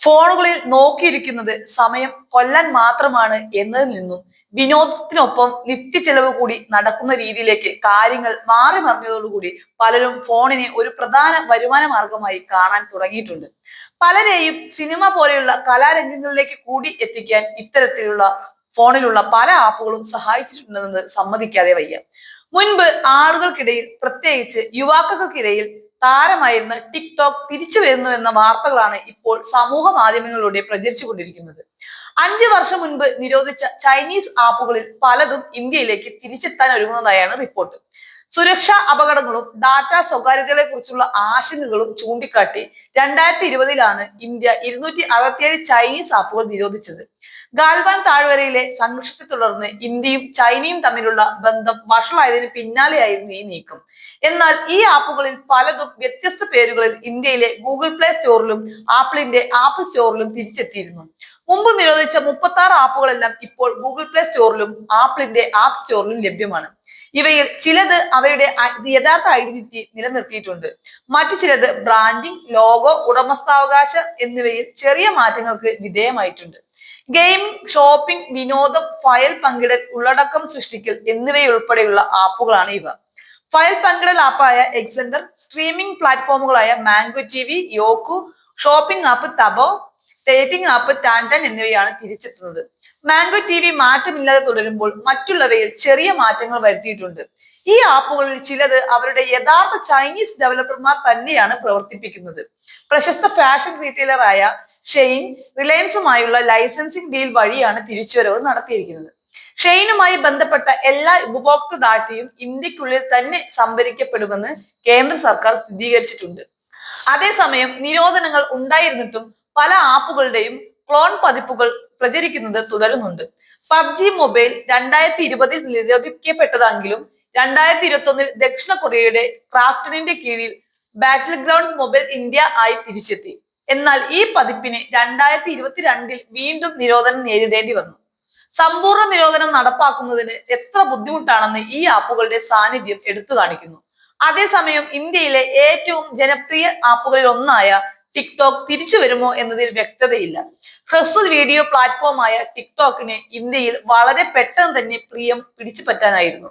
ഫോണുകളിൽ നോക്കിയിരിക്കുന്നത് സമയം കൊല്ലാൻ മാത്രമാണ് എന്നതിൽ നിന്നും വിനോദത്തിനൊപ്പം നിത്യചെലവ് കൂടി നടക്കുന്ന രീതിയിലേക്ക് കാര്യങ്ങൾ മാറി മറിഞ്ഞതോടുകൂടി പലരും ഫോണിനെ ഒരു പ്രധാന വരുമാന മാർഗമായി കാണാൻ തുടങ്ങിയിട്ടുണ്ട്. പലരെയും സിനിമ പോലെയുള്ള കലാരംഗങ്ങളിലേക്ക് കൂടി എത്തിക്കാൻ ഇത്തരത്തിലുള്ള ഫോണിലുള്ള പല ആപ്പുകളും സഹായിച്ചിട്ടുണ്ടെന്നത് സമ്മതിക്കാതെ വയ്യ. മുൻപ് ആളുകൾക്കിടയിൽ, പ്രത്യേകിച്ച് യുവാക്കൾക്കിടയിൽ താരമായിരുന്ന ടിക്ടോക്ക് തിരിച്ചു വരുന്നു എന്ന വാർത്തകളാണ് ഇപ്പോൾ സമൂഹ മാധ്യമങ്ങളിലൂടെ പ്രചരിച്ചുകൊണ്ടിരിക്കുന്നത്. 5 വർഷം മുൻപ് നിരോധിച്ച ചൈനീസ് ആപ്പുകളിൽ പലതും ഇന്ത്യയിലേക്ക് തിരിച്ചെത്താൻ ഒരുങ്ങുന്നതായാണ് റിപ്പോർട്ട്. സുരക്ഷാ അപകടങ്ങളും ഡാറ്റ സ്വകാര്യതയെ കുറിച്ചുള്ള ആശങ്കകളും ചൂണ്ടിക്കാട്ടി 2020-ലാണ് ഇന്ത്യ 267 ചൈനീസ് ആപ്പുകൾ നിരോധിച്ചത്. ഗാൽവാൻ താഴ്വരയിലെ സംഘർഷത്തെ തുടർന്ന് ഇന്ത്യയും ചൈനയും തമ്മിലുള്ള ബന്ധം വഷളായതിന് പിന്നാലെയായിരുന്നു ഈ നീക്കം. എന്നാൽ ഈ ആപ്പുകളിൽ പലതും വ്യത്യസ്ത പേരുകളിൽ ഇന്ത്യയിലെ ഗൂഗിൾ പ്ലേ സ്റ്റോറിലും ആപ്പിളിന്റെ ആപ്പ് സ്റ്റോറിലും തിരിച്ചെത്തിയിരുന്നു. മുമ്പ് നിരോധിച്ച 36 ആപ്പുകളെല്ലാം ഇപ്പോൾ ഗൂഗിൾ പ്ലേ സ്റ്റോറിലും ആപ്പിളിന്റെ ആപ്പ് സ്റ്റോറിലും ലഭ്യമാണ്. ഇവയിൽ ചിലത് അവയുടെ യഥാർത്ഥ ഐഡന്റിറ്റി നിലനിർത്തിയിട്ടുണ്ട്. മറ്റു ചിലത് ബ്രാൻഡിംഗ്, ലോഗോ, ഉടമസ്ഥാവകാശ എന്നിവയിൽ ചെറിയ മാറ്റങ്ങൾക്ക് വിധേയമായിട്ടുണ്ട്. ഗെയിമിംഗ്, ഷോപ്പിംഗ്, വിനോദം, ഫയൽ പങ്കിടൽ, ഉള്ളടക്കം സൃഷ്ടിക്കൽ എന്നിവയുൾപ്പെടെയുള്ള ആപ്പുകളാണ് ഇവ. ഫയൽ പങ്കിടൽ ആപ്പായ എക്സെൻഡർ, സ്ട്രീമിംഗ് പ്ലാറ്റ്ഫോമുകളായ Mango TV, Youku, shopping app Taobao, dating app Tantan എന്നിവയാണ് തിരിച്ചെത്തുന്നത്. മാംഗോ ടിവി മാറ്റമില്ലാതെ തുടരുമ്പോൾ മറ്റുള്ളവയിൽ ചെറിയ മാറ്റങ്ങൾ വരുത്തിയിട്ടുണ്ട്. ഈ ആപ്പുകളിൽ ചിലത് അവരുടെ യഥാർത്ഥ ചൈനീസ് ഡെവലപ്പർമാർ തന്നെയാണ് പ്രവർത്തിപ്പിക്കുന്നത്. പ്രശസ്ത ഫാഷൻ റീറ്റെയിലറായ ഷെയ്ൻ, റിലയൻസുമായുള്ള ലൈസൻസിംഗ് ഡീൽ വഴിയാണ് തിരിച്ചുവരവ് നടത്തിയിരിക്കുന്നത്. ഷെയ്നുമായി ബന്ധപ്പെട്ട എല്ലാ ഉപഭോക്തൃ ഡാറ്റയും ഇന്ത്യക്കുള്ളിൽ തന്നെ സംഭരിക്കപ്പെടുമെന്ന് കേന്ദ്ര സർക്കാർ സ്ഥിരീകരിച്ചിട്ടുണ്ട്. അതേസമയം നിരോധനങ്ങൾ ഉണ്ടായിരുന്നിട്ടും പല ആപ്പുകളുടെയും ക്ലോൺ പതിപ്പുകൾ പ്രചരിക്കുന്നത് തുടരുന്നുണ്ട്. പബ്ജി മൊബൈൽ 2020-ൽ നിരോധിക്കപ്പെട്ടതെങ്കിലും 2021-ൽ ദക്ഷിണ കൊറിയയുടെ ക്രാഫ്റ്റണിന്റെ കീഴിൽ ബാറ്റിൽ ഗ്രൗണ്ട് മൊബൈൽ ഇന്ത്യ ആയി തിരിച്ചെത്തി. എന്നാൽ ഈ പതിപ്പിന് 2022-ൽ വീണ്ടും നിരോധനം നേരിടേണ്ടി വന്നു. സമ്പൂർണ്ണ നിരോധനം നടപ്പാക്കുന്നതിന് എത്ര ബുദ്ധിമുട്ടാണെന്ന് ഈ ആപ്പുകളുടെ സാന്നിധ്യം എടുത്തു കാണിക്കുന്നു. അതേസമയം ഇന്ത്യയിലെ ഏറ്റവും ജനപ്രിയ ആപ്പുകളിൽ ഒന്നായ ടിക്ടോക്ക് തിരിച്ചു വരുമോ എന്നതിൽ വ്യക്തതയില്ല. ഹ്രസ്വ വീഡിയോ പ്ലാറ്റ്ഫോമായ ടിക്ടോക്കിന് ഇന്ത്യയിൽ വളരെ പെട്ടെന്ന് തന്നെ പ്രിയം പിടിച്ചു പറ്റാനായിരുന്നു.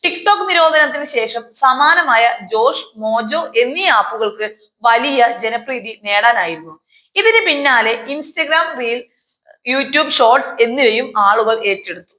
ടിക്ടോക്ക് നിരോധനത്തിന് ശേഷം സമാനമായ ജോഷ്, മോജോ എന്നീ ആപ്പുകൾക്ക് വലിയ ജനപ്രീതി നേടാനായിരുന്നു. ഇതിന് പിന്നാലെ ഇൻസ്റ്റഗ്രാം റീൽ, യൂട്യൂബ് ഷോർട്സ് എന്നിവയും ആളുകൾ ഏറ്റെടുത്തു.